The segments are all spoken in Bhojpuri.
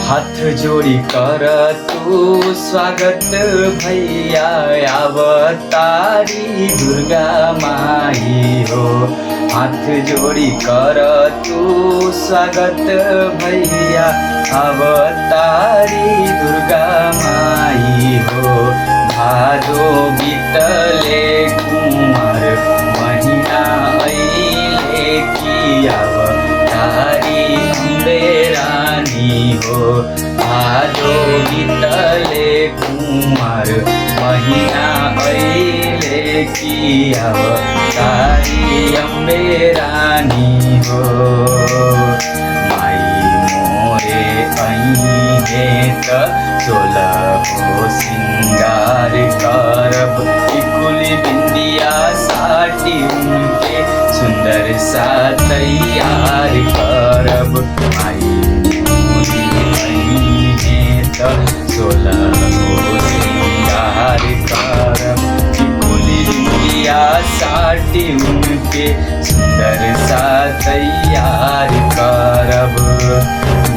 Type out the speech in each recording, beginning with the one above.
हाथ जोड़ी कर तू स्वागत भैया अवतारी दुर्गा माई हो। हाथ जोड़ी कर तू स्वागत भैया अवतारी दुर्गा माई हो। भादो बीतले कुमार महीना अइले की अवतारी अम्बे रानी हो। भादो बीतले कुमार महीना अइले की अवतारी अम्बे रानी हो। माई मोरे अइहे त सोलहो सिंगार करब। टिकुली बिंदिया साटी उनके सुंदर सा तैयार करब। माई मोरी अइहे त सोलहो सिंगार करब। टिकुली बिंदिया साटी उनके सुंदर सा तैयार करब।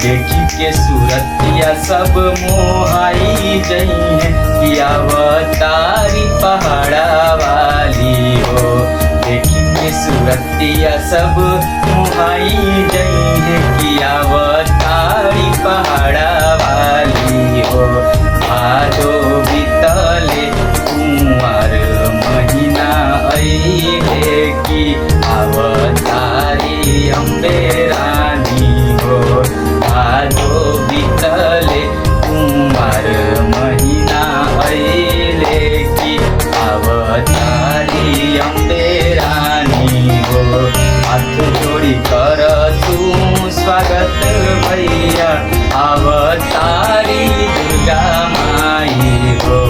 देखी के सूरतिया सब मोहाई जइहे कि अवतारी पहाड़ा वाली हो। देखी के सूरतिया सब मोहाई जइहे कि अवतारी पहाड़ा वाली हो। भादो बीतले कुंवर महीना अइले की अवतारी अम्बे रानी हो। भादो बीतले कुंवर महीना अइले की अवतारी अम्बे रानी हो। हाथ जोड़ी कर तू स्वागत भैया अवतारी दुर्गा माई हो।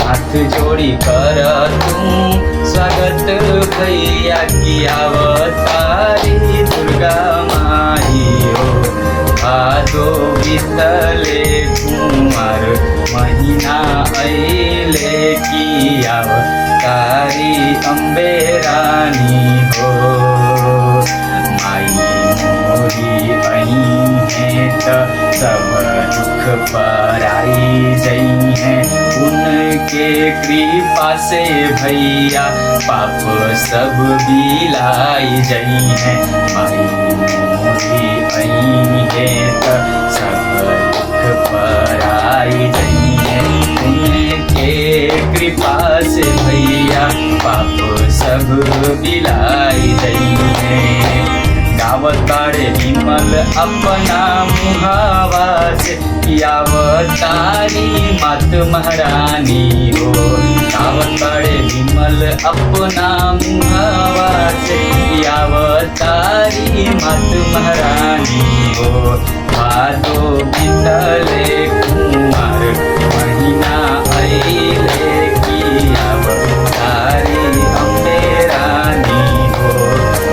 हाथ जोड़ी कर तू स्वागत भैया की अवतारी दुर्गा माई हो। भादो बीतले कुंवर महीना अइले की अवतारी अम्बे रानी हो। माई मोरी अइहे त सब दुख पराई जइहे। उनके कृपा से भैया पाप सब बिलाई जइहे। माई मोरी अइहे त सब दुख पराई जइहे। उनके कृपा से भैया पाप सब बिलाई जइहे। गावतारे विमल अपना मुहावा से अवतारी मात महारानी हो। गावतारे विमल अपना मुहावा से अवतारी मात महारानी हो। भादो बीतले कुंवर महीना अइले की अवतारी अम्बे रानी हो।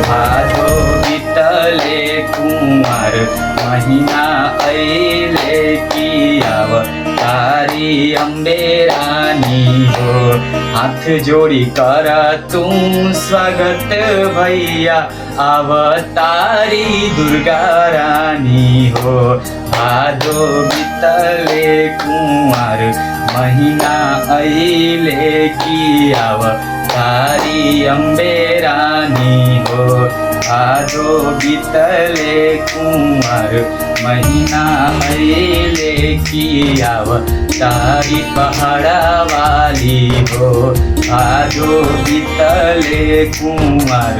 भादो बीतले कुंवर महीना अइले की अवतारी अम्बे रानी हो। हाथ जोड़ी कर तू स्वागत भैया अवतारी दुर्गा रानी हो। भादो बीतले कुंवर महीना अइले की अवतारी अम्बे रानी हो। भादो बीतले कुंवर महीना अइले की अवतारी पहाड़ा वाली हो। भादो बीतले कुंवर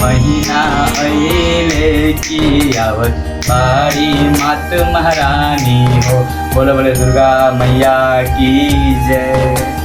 महीना अइले की अवतारी मात महारानी हो। बोलो बोले दुर्गा मैया की जय।